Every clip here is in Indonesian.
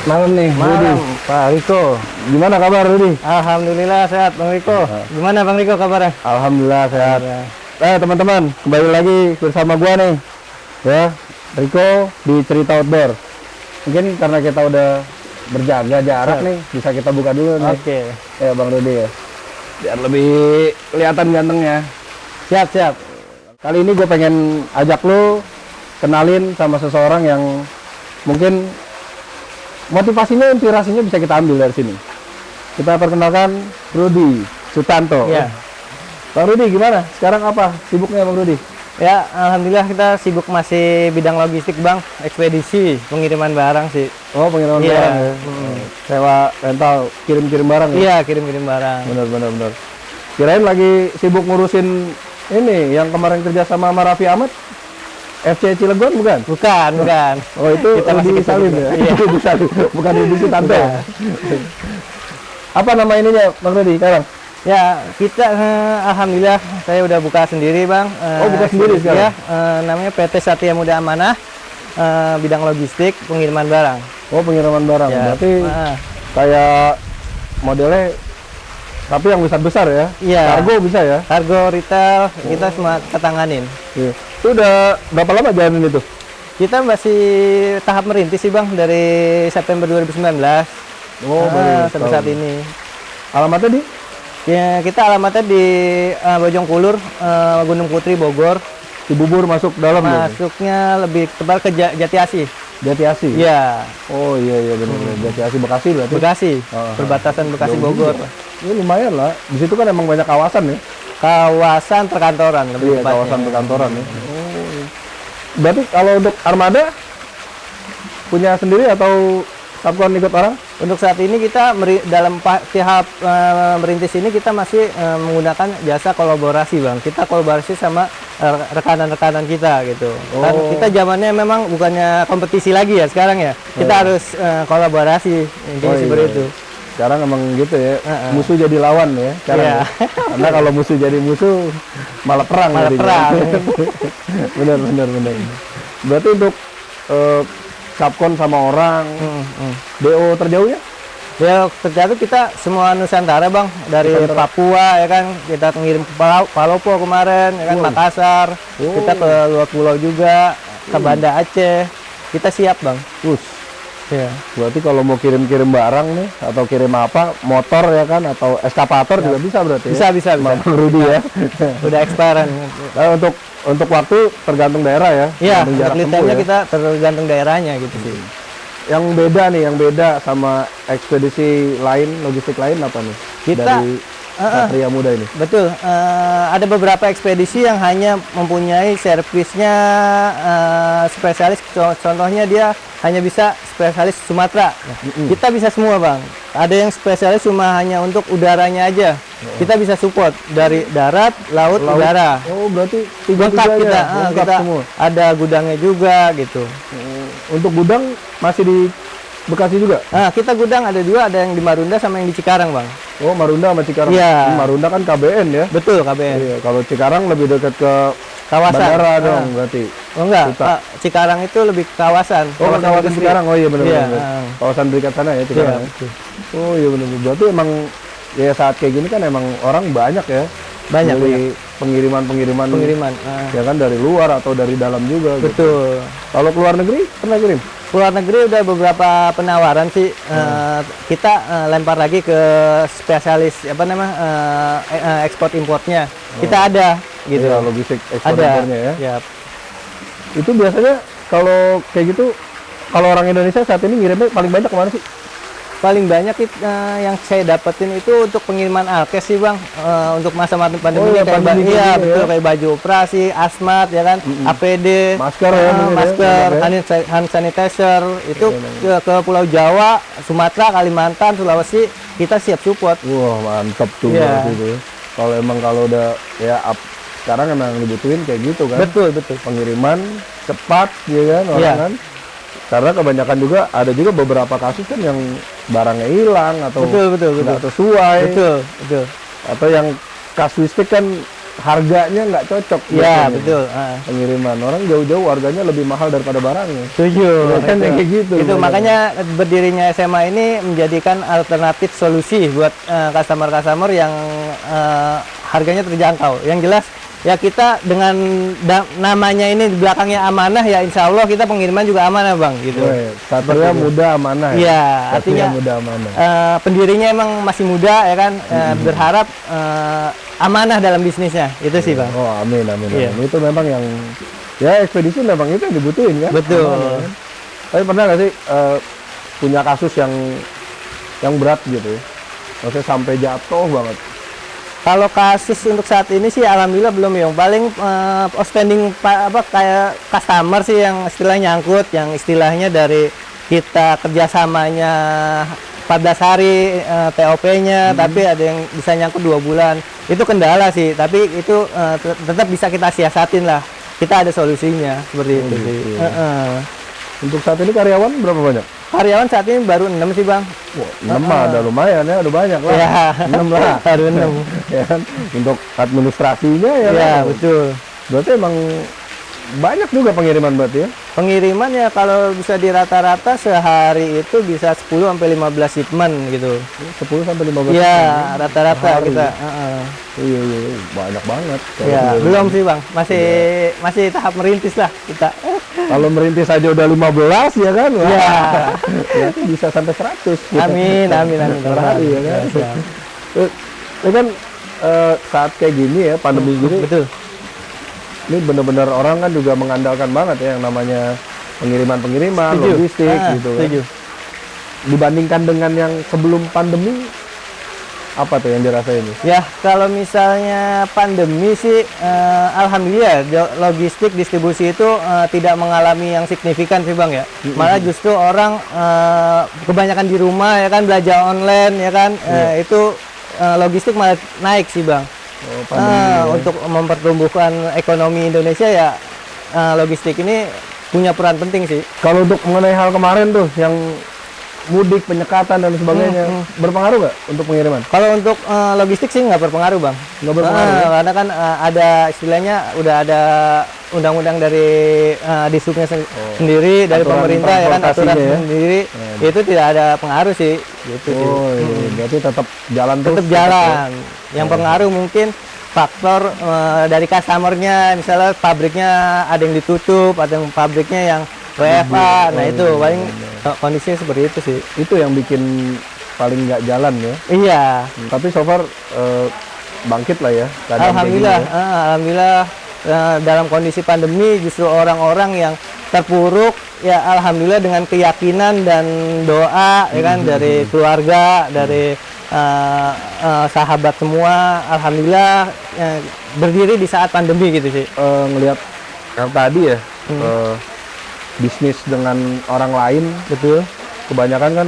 Malam nih, Malam, Rudi. Pak Riko. Gimana kabar, Rudi? Alhamdulillah sehat, Bang Riko. Gimana Bang Riko kabarnya? Alhamdulillah sehat. Teman-teman, kembali lagi bersama gua nih. Ya, Riko di Cerita Outdoor. Mungkin karena kita udah berjaga jarak nih, bisa kita buka dulu nih. Oke. Ya, Bang Rudi ya. Biar lebih kelihatan gantengnya. Siap, siap. Kali ini gue pengen ajak lu kenalin sama seseorang yang mungkin motivasinya, inspirasinya bisa kita ambil dari sini. Kita perkenalkan Rudi Sutanto. Iya. Bang Rudi gimana? Sekarang apa sibuknya Bang Rudi? Ya, alhamdulillah kita sibuk masih bidang logistik, Bang. Ekspedisi, pengiriman barang sih. Oh, pengiriman Iya. barang ya. Sewa rental, kirim-kirim barang ya? Iya, kirim-kirim barang. Bener. Kirain lagi sibuk ngurusin ini yang kemarin kerja sama Raffi Ahmad, FC Cilegon bukan? Bukan. Oh, itu Kita masih Rudi gitu Salim juga. ya? Iya. Rudi Salim, bukan Rudi Sutanto ya? Apa nama ininya Bang Rudi sekarang? Ya, kita alhamdulillah saya udah buka sendiri, Bang. Oh, buka sendiri sekarang? Ya, namanya PT Satya Muda Amanah, bidang logistik, pengiriman barang. Oh, pengiriman barang. Ya. Berarti kayak modelnya tapi yang besar-besar ya? Iya. Kargo bisa ya? Kargo retail kita semua ketanganin. Iya. Itu udah berapa lama jalanin itu? Kita masih tahap merintis sih, Bang, dari September 2019. Oh, baru sampai saat ini. Alamatnya di? Ya, kita alamatnya di Bojongkulur, Gunung Putri, Bogor. Cibubur masuk dalam ya? Masuknya lebih tebal ke Jati Asih. Jati Asih? Iya. Oh iya benar. Jati Asih Bekasi berarti? Bekasi, Oh, perbatasan Bekasi jauh Bogor. juga. Ya lumayan lah. Di situ kan emang banyak kawasan ya? Kawasan perkantoran lebih Iya, tepatnya. kawasan perkantoran ya. Oh. Berarti kalau untuk armada punya sendiri atau Sapkon ikut orang? Untuk saat ini kita dalam tahap merintis ini kita masih menggunakan jasa kolaborasi, Bang. Kita kolaborasi sama rekanan-rekanan kita gitu. Kan Oh. kita zamannya memang bukannya kompetisi lagi ya sekarang ya. Kita harus kolaborasi intinya seperti iya. itu. Sekarang emang gitu ya, musuh jadi lawan ya sekarang. Iya. Ya. Karena kalau musuh jadi musuh malah perang. Malah jadinya. perang. bener. Berarti untuk Sapkon sama orang, DO terjauhnya? Ya terjatuh kita semua Nusantara, Bang, dari Nusantara. Papua ya kan, kita ngirim ke Palopo kemarin ya kan, Makassar, kita ke luar pulau juga, ke Banda Aceh, kita siap, Bang. Ya. Berarti kalau mau kirim-kirim barang nih atau kirim apa, motor ya kan atau eskapator juga bisa berarti ya? Bisa. Bang Rudi ya. Udah expirean. Nah, untuk waktu tergantung daerah ya. Iya, tergantung jarak tempuh detailnya ya. kita tergantung daerahnya gitu sih. Yang beda sama ekspedisi lain, logistik lain apa nih? Kita dari Satria Muda ini. Betul, ada beberapa ekspedisi yang hanya mempunyai servisnya spesialis. Contohnya dia hanya bisa spesialis Sumatera. Nah, kita bisa semua, Bang. Ada yang spesialis cuma hanya untuk udaranya aja. Kita bisa support dari darat, laut, udara. Oh, berarti Lengkap kita, lengkap kita semua. ada gudangnya juga gitu. Untuk gudang masih di Bekasi juga? Nah, kita gudang ada dua, ada yang di Marunda sama yang di Cikarang, Bang. Oh, Marunda sama Cikarang. Iya. Marunda kan KBN ya. Betul, KBN. Iya, kalau Cikarang lebih dekat ke Kawasan. bandara dong berarti. Oh enggak, Kuta. Pak. Cikarang itu lebih ke kawasan. Oh, kawasan industri. Cikarang. Oh iya benar. Iya, Kawasan berikat sana ya Cikarang. Iya, ya? betul. Oh iya benar. Berarti emang ya saat kayak gini kan emang orang banyak ya. Banyak. Pengiriman. Pengiriman. Ya kan dari luar atau dari dalam juga. Gitu. Betul. Kalau keluar negeri pernah kirim? Keluar negeri udah beberapa penawaran sih. Kita lempar lagi ke spesialis apa namanya ekspor importnya. Kita ada gitu. Iya, logistik ekspor Ada. impornya ya. Ya. Itu biasanya kalau kayak gitu, kalau orang Indonesia saat ini ngirimnya paling banyak kemana sih? Paling banyak yang saya dapetin itu untuk pengiriman alkes sih, Bang. Untuk masa-masa pandemi iya, kayak pandemi iya gitu betul ya. kayak baju operasi, asmat ya kan, APD, Masker ya, mungkin ya, masker, ya. hand sanitizer itu ke Pulau Jawa, Sumatera, Kalimantan, Sulawesi kita siap support. Wah mantap tuh Iya. berarti itu. Kalau udah ya sekarang emang dibutuhin kayak gitu kan. Betul. Pengiriman cepat ya kan orang Iya. kan. Karena kebanyakan juga ada juga beberapa kasus kan yang barangnya hilang atau Betul. nggak sesuai Betul. atau yang kasuistik kan harganya nggak cocok. Ya, biasanya. betul. Pengiriman orang jauh-jauh harganya lebih mahal daripada barangnya. Setuju. Ya kan, kayak gitu. Itu bener. makanya berdirinya SMA ini menjadikan alternatif solusi buat customer-customer yang harganya terjangkau. Yang jelas ya kita dengan namanya ini di belakangnya amanah, ya insya Allah kita pengiriman juga amanah bang gitu. Satria muda amanah ya. Iya, Satria artinya muda amanah. pendirinya emang masih muda ya kan, berharap amanah dalam bisnisnya itu sih bang. Oh amin amin. Iya. Amin. Itu memang yang ya ekspedisi memang itu yang dibutuhin kan. Betul. Amanah, kan? Tapi pernah nggak sih punya kasus yang berat gitu ya? Maksudnya sampai jatuh banget. Kalau kasus untuk saat ini sih alhamdulillah belum ya. Paling outstanding kayak customer sih yang istilahnya nyangkut, yang istilahnya dari kita kerjasamanya 14 hari TOP-nya, tapi ada yang bisa nyangkut 2 bulan. Itu kendala sih, tapi itu tetap bisa kita siasatin lah. Kita ada solusinya seperti itu sih. Gitu. Untuk saat ini karyawan berapa banyak? Karyawan saat ini baru 6 sih bang. Wah, 6 mah ada lumayan ya, udah banyak lah. Ya, 6 lah. baru 6. Ya kan? Untuk administrasinya ya. Ya, kan? betul. Berarti emang banyak juga pengiriman berarti ya? Pengiriman ya kalau bisa di rata-rata sehari itu bisa 10 sampai 15 shipment gitu. 10 sampai 15. Iya, rata-rata Sehari. kita. Iya, banyak banget. Kalau Ya, pengiriman. belum sih bang, masih tahap merintis lah kita. Kalau merintis aja udah 15 ya kan? Wah, Iya. berarti bisa sampai 100. Amin. Per hari ya kan? Ya. Ya kan saat kayak gini ya, pandemi gini, Betul. ini benar-benar orang kan juga mengandalkan banget ya yang namanya pengiriman-pengiriman, Setuju. logistik gitu kan. Setuju. Dibandingkan dengan yang sebelum pandemi, apa tuh yang dirasain? Ya, kalau misalnya pandemi sih, alhamdulillah logistik distribusi itu tidak mengalami yang signifikan sih bang ya. Malah justru orang kebanyakan di rumah ya kan, belanja online ya kan, itu logistik malah naik sih bang. Oh, pandemi ya. Untuk mempertumbuhkan ekonomi Indonesia ya, logistik ini punya peran penting sih. Kalau untuk mengenai hal kemarin tuh yang mudik, penyekatan dan sebagainya, berpengaruh nggak untuk pengiriman? Kalau untuk logistik sih nggak berpengaruh bang. Nggak berpengaruh ya? Karena kan ada istilahnya udah ada undang-undang dari disubnya sendiri, dari Aturan pemerintah ya kan, aturan transportasinya ya? sendiri, itu tidak ada pengaruh sih. Gitu sih. Oh, iya. Berarti tetap jalan terus. Tetap jalan. Yang pengaruh mungkin faktor dari customernya, misalnya pabriknya ada yang ditutup, ada yang pabriknya yang WFA, nah itu paling kondisinya seperti itu sih. Itu yang bikin paling nggak jalan ya. Iya. Tapi so far bangkit lah ya. keadaan kayak Alhamdulillah, gini ya. alhamdulillah dalam kondisi pandemi justru orang-orang yang terpuruk ya alhamdulillah dengan keyakinan dan doa ya kan dari keluarga, dari sahabat semua, alhamdulillah berdiri di saat pandemi gitu sih. Ngelihat yang tadi ya, bisnis dengan orang lain, Betul. kebanyakan kan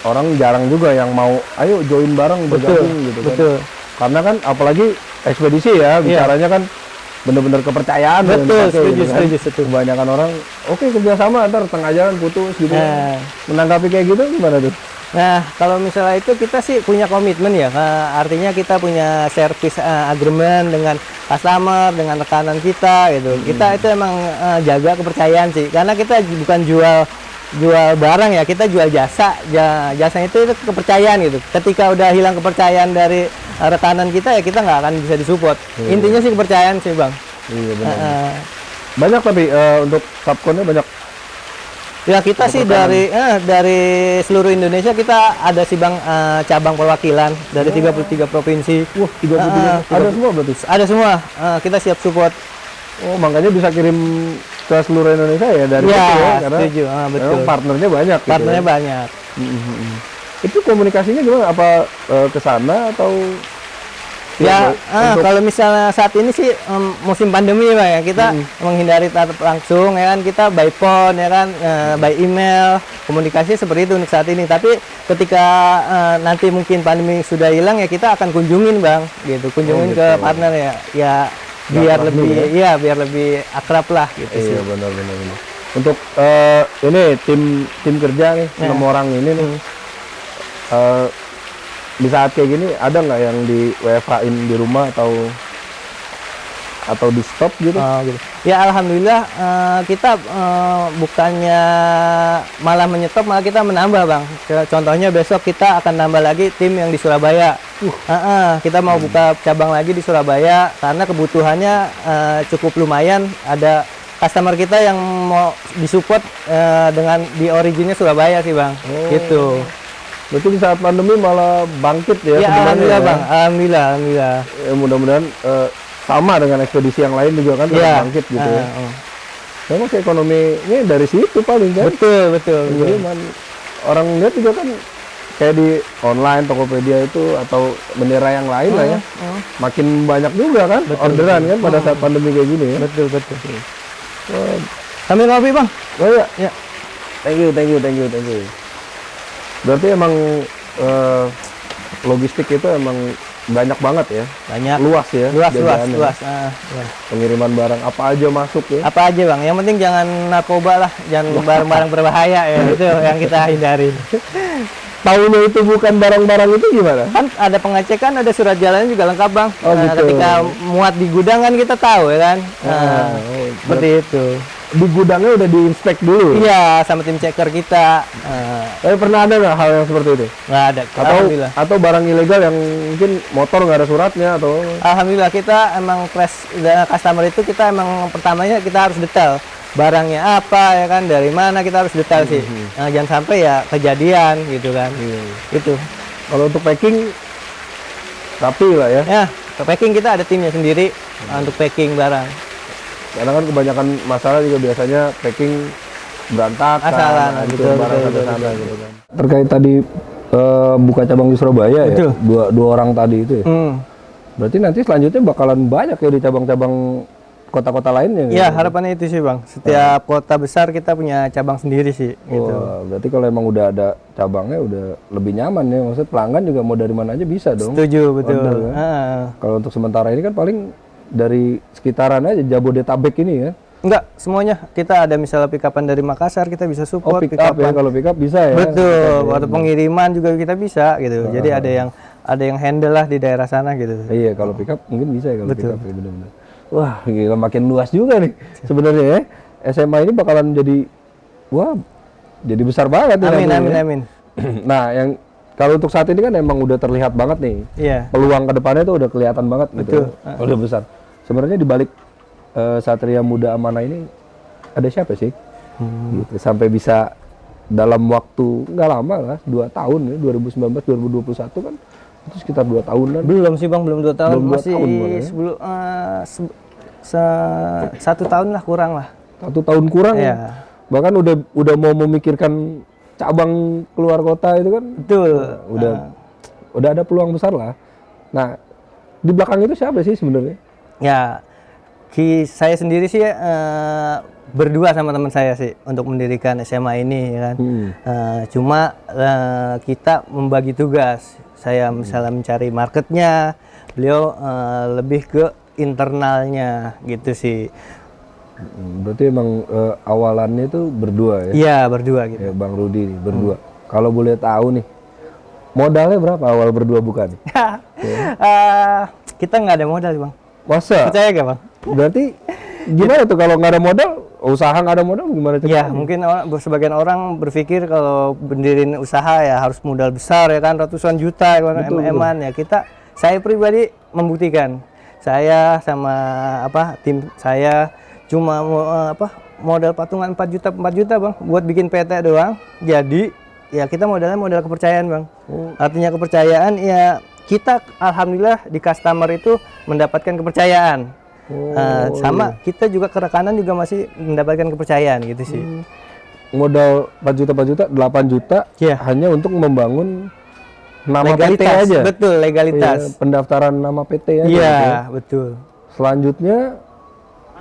orang jarang juga yang mau, ayo join bareng bergabung gitu kan. Betul. Karena kan apalagi ekspedisi ya, bicaranya kan bener-bener kepercayaan. yang Betul, dipakai setuju, gitu kan. setuju. Kebanyakan orang, oke kerjasama, ntar tengah jalan putus gitu. Nah. Menanggapi kayak gitu gimana tuh? Nah, kalau misalnya itu kita sih punya komitmen ya, artinya kita punya service agreement dengan customer, dengan rekanan kita gitu. Kita itu emang jaga kepercayaan sih, karena kita bukan jual barang ya, kita jual jasa. Jasa itu kepercayaan gitu. Ketika udah hilang kepercayaan dari rekanan kita ya kita nggak akan bisa disupport. Intinya sih kepercayaan sih bang. Iya benar. Banyak tapi untuk subkonnya banyak. Ya kita sih dari seluruh Indonesia kita ada sih bang cabang perwakilan dari 33 provinsi. Wah, 33. Ada semua berarti. Ada semua. Kita siap support. Oh, makanya bisa kirim ke seluruh Indonesia ya dari Ya, situ ya, karena setuju. Betul. memang partnernya banyak. gitu Partnernya ya. banyak. Itu komunikasinya gimana? Apa ke sana atau? Ya, untuk- kalau misalnya saat ini sih musim pandemi Pak ya, kita menghindari tatap langsung ya kan, kita by phone ya kan, by email, komunikasi seperti itu untuk saat ini. Tapi ketika nanti mungkin pandemi sudah hilang ya kita akan kunjungin Bang, gitu. Kunjungin gitu. ke partner ya. Ya biar akrab lebih juga iya, biar lebih akrab lah gitu sih. Iya benar. Untuk ini tim kerja nih 6 orang ini nih. Di saat kayak gini ada nggak yang di WFH-in di rumah atau atau di stop gitu? Oh, gitu. Ya alhamdulillah kita bukannya malah menyetop, malah kita menambah bang. Contohnya besok kita akan nambah lagi tim yang di Surabaya. Kita mau buka cabang lagi di Surabaya karena kebutuhannya cukup lumayan. Ada customer kita yang mau disupport dengan di originnya Surabaya sih bang. Gitu. Berarti di saat pandemi malah bangkit ya? Ya alhamdulillah bang, alhamdulillah. Ya, mudah-mudahan sama dengan ekspedisi yang lain juga kan tetap bangkit gitu ya. Memang ekonominya dari situ paling kan. Betul. Jadi orang lihat juga kan kayak di online Tokopedia itu atau bendera yang lain lah ya. Makin banyak juga kan orderan kan pada saat pandemi kayak gini ya. Betul. Sambil ngopi bang. Oh iya. Ya. Thank you. Berarti emang logistik itu emang banyak banget ya. Banyak. Luas ya. Luas. Pengiriman barang apa aja masuk ya. Apa aja bang, yang penting jangan narkoba lah, jangan barang-barang berbahaya ya, itu yang kita hindari. Tahunya itu bukan barang-barang itu gimana? Kan ada pengecekan, ada surat jalannya juga lengkap bang. Oh, gitu. Ketika muat di gudang kan kita tahu ya kan. Seperti itu. Di gudangnya udah diinspek dulu? Iya, sama tim checker kita. Tapi pernah ada nggak hal yang seperti itu? Nggak ada. Atau barang ilegal yang mungkin motor nggak ada suratnya atau? Alhamdulillah kita emang customer itu kita emang pertamanya kita harus detail. Barangnya apa ya kan, dari mana kita harus detail sih. Jangan sampai ya kejadian gitu kan. Itu. Kalau untuk packing rapi lah ya. Ya, packing kita ada timnya sendiri untuk packing barang. Karena kan kebanyakan masalah juga biasanya packing berantakan, betul, sana gitu kan. Terkait tadi buka cabang di Surabaya betul. Ya, dua orang tadi itu ya. Berarti nanti selanjutnya bakalan banyak ya di cabang-cabang kota-kota lainnya. Iya, harapannya itu sih bang. Setiap kota besar kita punya cabang sendiri sih. Gitu. Berarti kalau emang udah ada cabangnya udah lebih nyaman ya. Maksudnya pelanggan juga mau dari mana aja bisa dong. Setuju, betul. Order, kan? Kalau untuk sementara ini kan paling dari sekitaran aja Jabodetabek ini ya. Enggak, semuanya. Kita ada misalnya pick up-an dari Makassar, kita bisa support. Pick up ya, kalau pick up bisa ya. Betul, waktu pengiriman juga kita bisa gitu. Jadi ada yang handle lah di daerah sana gitu. Iya, kalau pick up mungkin bisa ya kalau pick up ya, benar-benar. Wah, gila makin luas juga nih sebenarnya ya. SMA ini bakalan jadi besar banget ya. Amin. Nah, yang kalau untuk saat ini kan emang udah terlihat banget nih. Iya. Peluang kedepannya tuh udah kelihatan banget gitu. Udah besar. Sebenarnya di balik Satria Muda Amanah ini ada siapa sih? Gitu. Sampai bisa dalam waktu nggak lama lah, 2 tahun ya, 2019-2021 kan itu sekitar 2 tahunan. Belum sih bang, belum 2 tahun. Belum 2 masih tahun ya? sebelum 1 tahun lah kurang lah. 1 tahun kurang. Ya. Bahkan udah mau memikirkan cabang keluar kota itu kan. Betul. Udah ada peluang besar lah. Nah, di belakang itu siapa sih sebenarnya? Ya, saya sendiri sih berdua sama teman saya sih untuk mendirikan SMA ini ya kan. Cuma kita membagi tugas. Saya misalnya mencari marketnya, beliau lebih ke internalnya gitu sih. Berarti emang awalannya itu berdua ya? Iya, berdua gitu. Ya, Bang Rudi nih, berdua. Kalau boleh tahu nih, modalnya berapa awal berdua buka nih? Kita nggak ada modal bang. Masa? Percaya gak bang? Berarti gimana tuh kalau nggak ada modal, usaha nggak ada modal gimana ceritanya? Ya mungkin sebagian orang berpikir kalau berdiriin usaha ya harus modal besar ya kan, ratusan juta eman ya. Saya pribadi membuktikan, saya sama tim saya cuma modal patungan 4 juta bang buat bikin PT doang. Jadi ya kita modalnya modal kepercayaan bang. Artinya kepercayaan ya, kita alhamdulillah di customer itu mendapatkan kepercayaan. Sama kita juga kerekanan juga masih mendapatkan kepercayaan gitu sih. Modal 4 juta, 8 juta hanya untuk membangun nama legalitas, PT aja. Betul, legalitas. Ya, pendaftaran nama PT aja. Iya, betul. Selanjutnya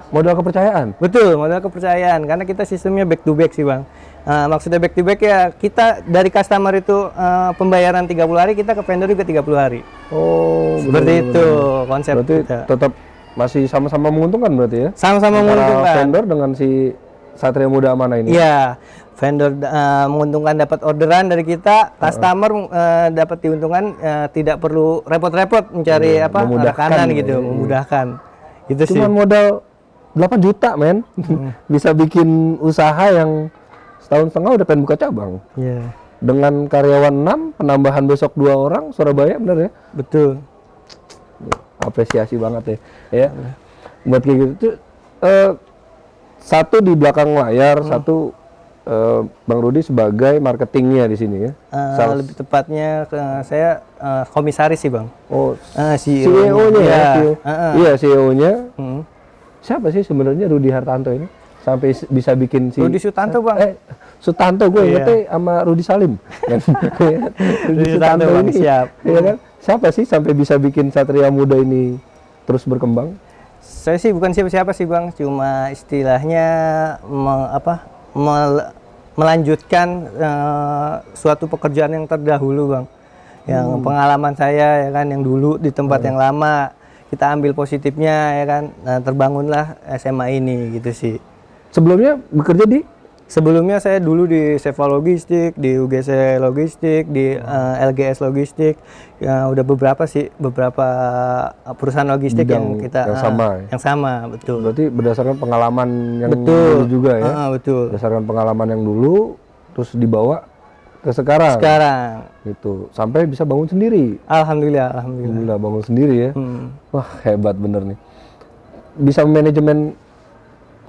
modal kepercayaan. Betul, modal kepercayaan karena kita sistemnya back to back sih, Bang. Maksudnya back to back ya, kita dari customer itu pembayaran 30 hari, kita ke vendor juga 30 hari. Oh, seperti itu konsep. Berarti kita tetap masih sama-sama menguntungkan berarti ya? Sama-sama menguntungkan. Vendor dengan si Satria Muda Amanah ini? Iya, vendor menguntungkan dapat orderan dari kita, customer dapat diuntungkan, tidak perlu repot-repot mencari rekanan gitu, memudahkan. Itu sih. Cuman modal 8 juta, men. Bisa bikin usaha yang setahun setengah udah pengen buka cabang. Iya. Dengan karyawan 6, penambahan besok 2 orang, Surabaya, bener ya? Betul. Apresiasi banget ya. Buat kayak gitu tuh, satu di belakang layar, satu Bang Rudi sebagai marketingnya di sini ya. Lebih tepatnya saya komisaris sih, Bang. Oh, CEO-nya. CEO-nya ya. Iya. CEO. Iya, CEO-nya. Hmm. Siapa sih sebenarnya Rudi Hartanto ini? Sampai bisa bikin si Rudi Sutanto, Bang. Sutanto, gue Iya. ingetnya sama Rudi Salim. Kan? Rudi Sutanto, Bang, ini, siap. Iya kan? Siapa sih sampai bisa bikin Satria Muda ini terus berkembang? Saya sih bukan siapa-siapa sih, Bang, cuma istilahnya melanjutkan suatu pekerjaan yang terdahulu, Bang. Yang pengalaman saya ya kan, yang dulu di tempat yang lama kita ambil positifnya ya kan, nah, terbangunlah SMA ini gitu sih. Sebelumnya bekerja di Sebelumnya saya dulu di Seva Logistik, di UGC Logistik, di LGS Logistik, ya udah beberapa perusahaan logistik Bidang yang kita yang sama. betul. Berarti berdasarkan pengalaman yang Betul. dulu juga ya. Betul. Berdasarkan pengalaman yang dulu terus dibawa ke sekarang. Sekarang, Gitu. Sampai bisa bangun sendiri. alhamdulillah. Alhamdulillah bangun sendiri ya. Hmm. Wah, hebat bener nih. Bisa manajemen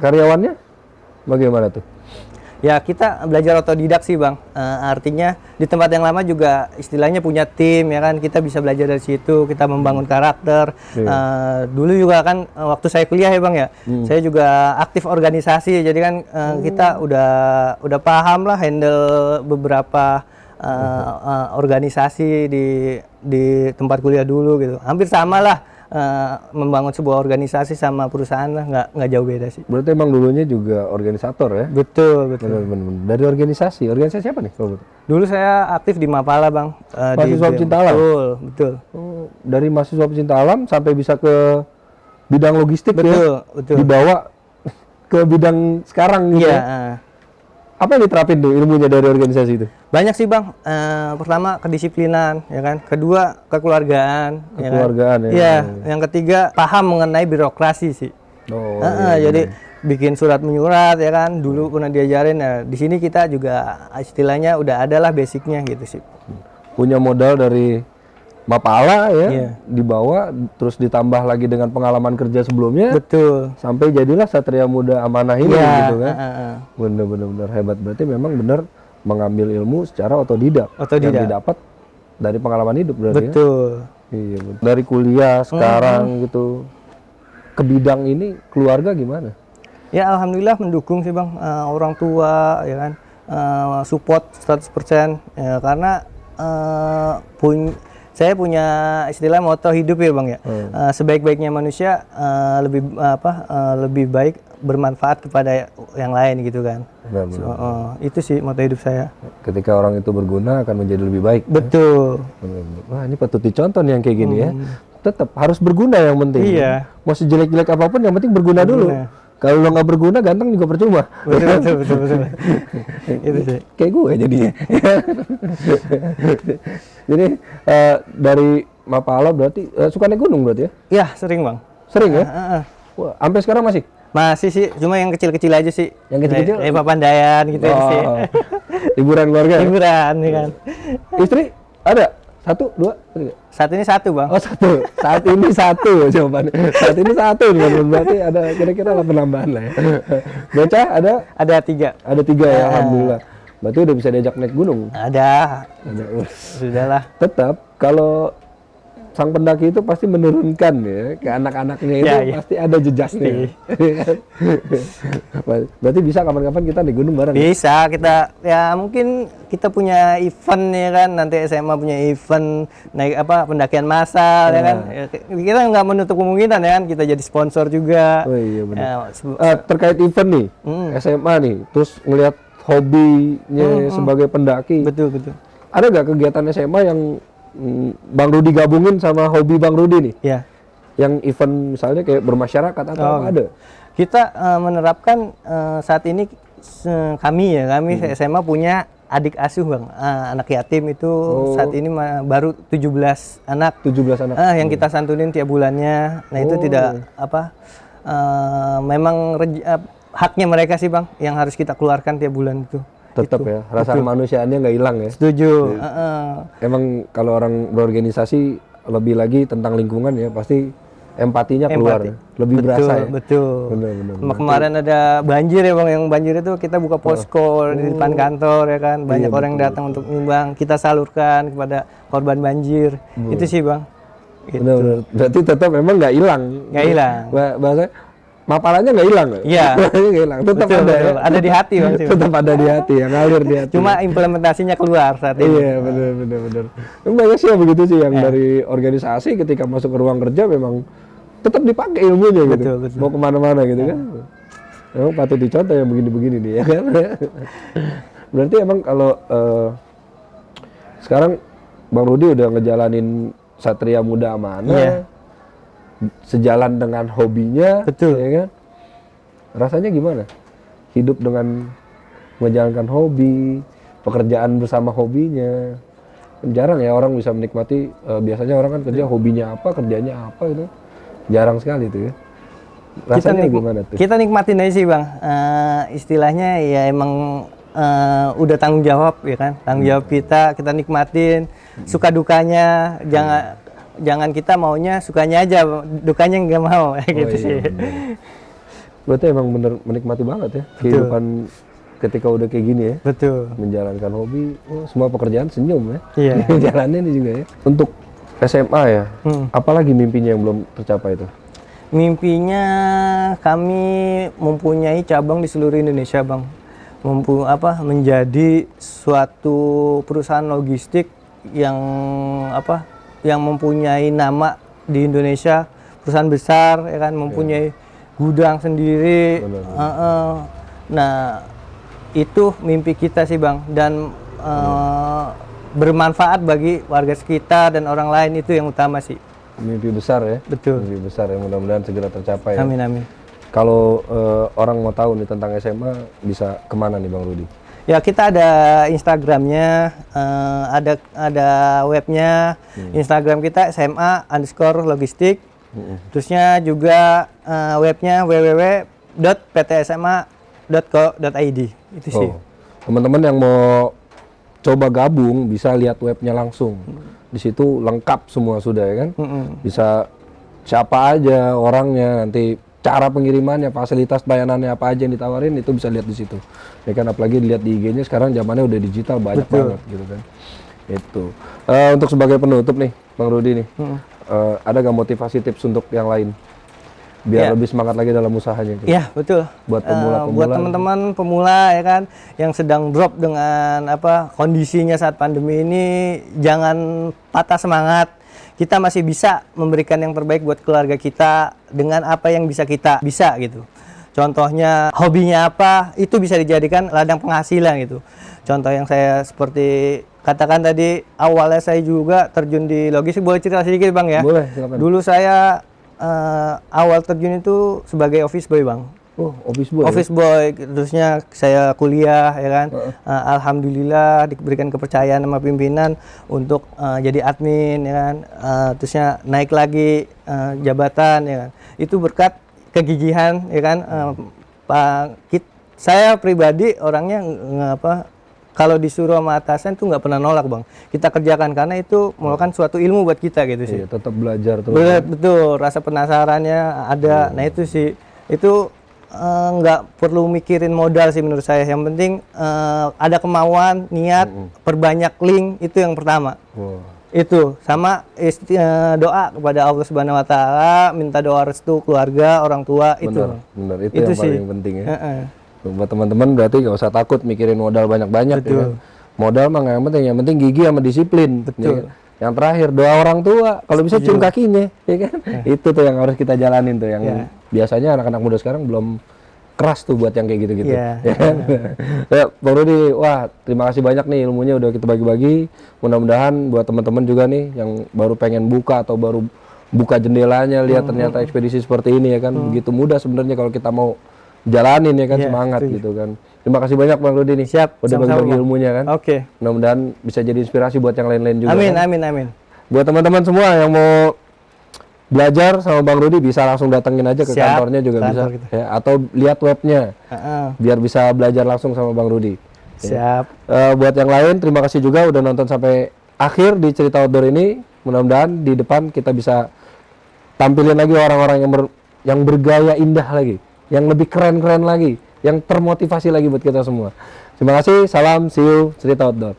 karyawannya bagaimana tuh? Ya kita belajar otodidak sih, Bang. Artinya di tempat yang lama juga istilahnya punya tim ya kan, kita bisa belajar dari situ, kita membangun karakter. Dulu juga kan waktu saya kuliah ya, Bang ya, saya juga aktif organisasi, jadi kan kita udah paham lah handle beberapa organisasi di tempat kuliah dulu gitu. Hampir sama lah. Membangun sebuah organisasi sama perusahaan lah, nggak jauh beda sih. Berarti emang dulunya juga organisator ya? Betul. Bener. Dari organisasi apa nih? Dulu saya aktif di Mapala, Bang. Mahasiswa pecinta alam? Betul. Oh, dari mahasiswa pecinta alam sampai bisa ke bidang logistik Betul. Dibawa ke bidang sekarang gitu. Iya. Apa yang diterapin tuh ilmunya dari organisasi itu? Banyak sih, Bang. Pertama kedisiplinan, ya kan. Kedua kekeluargaan. Kekeluargaan, ya. ya. Iya. Yang ketiga paham mengenai birokrasi sih. Oh, Jadi bikin surat menyurat, ya kan. Dulu pernah diajarin. Nah, di sini kita juga istilahnya udah ada lah basicnya gitu sih. punya modal dari Mapala ya, Iya. dibawa terus ditambah lagi dengan pengalaman kerja sebelumnya, Betul. sampai jadilah Satria Muda Amanah ini Iya. gitu kan. Bener-bener hebat, berarti memang benar mengambil ilmu secara otodidak. Otodidak. Yang didapat dari pengalaman hidup berarti ya. Betul. Iya, bener. Dari kuliah sekarang gitu ke bidang ini, keluarga gimana? Ya alhamdulillah mendukung sih, Bang. Orang tua ya kan support 100% ya, karena saya punya istilah moto hidup ya, Bang ya. Sebaik-baiknya manusia lebih baik bermanfaat kepada yang lain gitu kan. Benar. Itu sih moto hidup saya. Ketika orang itu berguna akan menjadi lebih baik. Betul. Benar-benar. Wah, ini patut dicontoh nih yang kayak gini ya. Tetap harus berguna yang penting. Iya. Mau sejelek-jelek apapun yang penting berguna dulu. Kalau lo nggak berguna, ganteng juga percuma. Betul. Itu sih. Kayak gue jadinya. Jadi dari Mapala berarti suka naik gunung berarti ya? Ya sering, Bang. Sering ya? Wah, sampai sekarang masih? Masih sih, cuma yang kecil-kecil aja sih. Yang kecil-kecil? Papandayan gitu sih. Liburan keluarga ya? Hiburan ya kan. Istri ada? 1, 2, 3? Saat ini 1, Bang. Oh 1, saat ini 1 jawabannya. Saat ini 1 berarti ada kira-kira penambahan lah ya. Bocah ada? Ada 3. Ada 3 ya, alhamdulillah. Berarti udah bisa diajak naik gunung. Ada. Sudahlah. Tetap kalau sang pendaki itu pasti menurunkan ya ke anak-anaknya itu Ya. pasti ada jejaknya. Berarti bisa kapan-kapan kita naik gunung bareng. Bisa kita ya mungkin kita punya event ya kan, nanti SMA punya event naik pendakian massal ya kan. Ya, kita nggak menutup kemungkinan ya kan kita jadi sponsor juga. Oh iya benar. Ya, terkait event nih, SMA nih, terus ngelihat hobinya sebagai pendaki. betul. Ada nggak kegiatan SMA yang Bang Rudi gabungin sama hobi Bang Rudi nih? Ya. Yang event misalnya kayak bermasyarakat atau apa ada? Kita menerapkan saat ini kami SMA punya adik asuh bang, anak yatim itu saat ini baru 17 anak. 17 anak. Yang kita santunin tiap bulannya. Nah itu tidak memang haknya mereka sih bang, yang harus kita keluarkan tiap bulan itu. Tetap ya, rasa kemanusiaannya nggak hilang ya. Setuju. Emang kalau orang berorganisasi lebih lagi tentang lingkungan ya, pasti empatinya keluar, lebih berasa ya. Betul. Benar. Kemarin ada banjir ya bang, yang banjir itu kita buka posko di depan kantor ya kan, banyak orang yang datang untuk nyumbang, kita salurkan kepada korban banjir. Itu sih bang. Gitu. Benar. Berarti tetap memang nggak hilang. Nggak hilang. Bahasa mapalannya nggak hilang. Iya. Mapalannya nggak hilang. Tetap betul, ada. Betul. Ya? Ada di hati bang. Tetap ada di hati, yang ngalir di hati. Cuma implementasinya keluar saat ini. Iya benar. Banyak sih yang begitu sih, yang dari organisasi ketika masuk ke ruang kerja memang tetap dipakai ilmunya gitu. Betul. Mau kemana-mana gitu kan. Memang patut dicontoh yang begini-begini nih ya kan. Berarti emang kalau sekarang Bang Rudi udah ngejalanin Satria Muda Amanah, sejalan dengan hobinya, betul ya kan? Rasanya gimana? Hidup dengan menjalankan hobi, pekerjaan bersama hobinya. Jarang ya orang bisa menikmati, biasanya orang kan kerja hobinya apa, kerjanya apa gitu. Jarang sekali tuh ya. Rasanya gimana tuh? Kita nikmatin aja sih bang. Istilahnya ya emang udah tanggung jawab ya kan. Tanggung jawab kita nikmatin. Suka dukanya, jangan kita maunya sukanya aja, dukanya nggak mau gitu sih. Berarti emang bener menikmati banget ya kehidupan ketika udah kayak gini ya. Betul. Menjalankan hobi, semua pekerjaan senyum ya. Iya. Jalannya ini juga ya. Untuk SMA ya, apalagi mimpinya yang belum tercapai itu? Mimpinya kami mempunyai cabang di seluruh Indonesia bang. Menjadi suatu perusahaan logistik yang yang mempunyai nama di Indonesia, perusahaan besar ya kan, mempunyai gudang sendiri. Nah itu mimpi kita sih bang, dan bermanfaat bagi warga sekitar dan orang lain, itu yang utama sih. Mimpi besar ya. Betul. Mimpi besar ya, mudah-mudahan segera tercapai. Amin. Kalau orang mau tahu nih tentang SMA, bisa kemana nih Bang Rudi? Ya kita ada Instagramnya, ada webnya. Instagram kita SMA_logistik. Terusnya juga webnya www.ptsma.co.id. Itu sih. Teman-teman yang mau coba gabung bisa lihat webnya langsung. Di situ lengkap semua sudah ya kan. Bisa siapa aja orangnya, nanti cara pengirimannya, fasilitas pelayanannya apa aja yang ditawarin, itu bisa lihat di situ. Ya kan, apalagi dilihat di IG-nya sekarang zamannya udah digital banyak banget gitu kan. Itu. Untuk sebagai penutup nih, Bang Rudi nih, ada gak motivasi tips untuk yang lain? Biar lebih semangat lagi dalam usahanya. Gitu. Iya, betul. Buat pemula-pemula. Buat teman-teman pemula ya kan, yang sedang drop dengan kondisinya saat pandemi ini, jangan patah semangat. Kita masih bisa memberikan yang terbaik buat keluarga kita dengan apa yang bisa kita gitu. Contohnya hobinya apa, itu bisa dijadikan ladang penghasilan gitu. Contoh yang saya seperti katakan tadi, awalnya saya juga terjun di logistik. Boleh cerita sedikit Bang ya? Boleh, silakan. Dulu saya awal terjun itu sebagai office boy Bang. Oh, office boy. Office boy, terusnya saya kuliah ya kan. Alhamdulillah diberikan kepercayaan sama pimpinan untuk jadi admin ya kan. Terusnya naik lagi jabatan ya kan. Itu berkat kegigihan ya kan. Saya pribadi orangnya kalau disuruh sama atasan tuh nggak pernah nolak Bang. Kita kerjakan karena itu merupakan suatu ilmu buat kita gitu sih. Iya, tetap belajar terus. Betul, rasa penasarannya ada. Nah itu sih, itu nggak perlu mikirin modal sih menurut saya. Yang penting ada kemauan, niat, perbanyak link, itu yang pertama. Itu sama doa kepada Allah Subhanahu Wa Taala, minta doa restu keluarga, orang tua. Benar, itu yang sih paling penting ya. Buat teman-teman berarti nggak usah takut mikirin modal banyak-banyak ya kan? Modal mah nggak yang penting gigi sama disiplin. Betul. Ya. Yang terakhir doa orang tua, kalau bisa cium kakinya ya kan. Itu tuh yang harus kita jalanin tuh, yang biasanya anak-anak muda sekarang belum keras tuh buat yang kayak gitu-gitu. Ya kan? Ya, Bang Rudi, wah terima kasih banyak nih ilmunya udah kita bagi-bagi. Mudah-mudahan buat teman-teman juga nih yang baru pengen buka atau baru buka jendelanya lihat ternyata ekspedisi seperti ini ya kan, begitu mudah sebenarnya kalau kita mau jalanin ya kan, semangat gitu kan. Terima kasih banyak Bang Rudi nih. Siap, Udah sama-sama, berbagi Bang. ilmunya kan. Oke. Mudah-mudahan bisa jadi inspirasi buat yang lain-lain juga. Amin, kan? amin, amin. Buat teman-teman semua yang mau belajar sama Bang Rudi bisa langsung datengin aja ke Siap, kantornya juga bisa kantor kita. ya, atau lihat webnya biar bisa belajar langsung sama Bang Rudi. Siap. Buat yang lain terima kasih juga udah nonton sampai akhir di cerita outdoor ini. Mudah-mudahan di depan kita bisa tampilin lagi orang-orang yang bergaya indah lagi, yang lebih keren-keren lagi, yang termotivasi lagi buat kita semua. Terima kasih, salam, see you, cerita outdoor.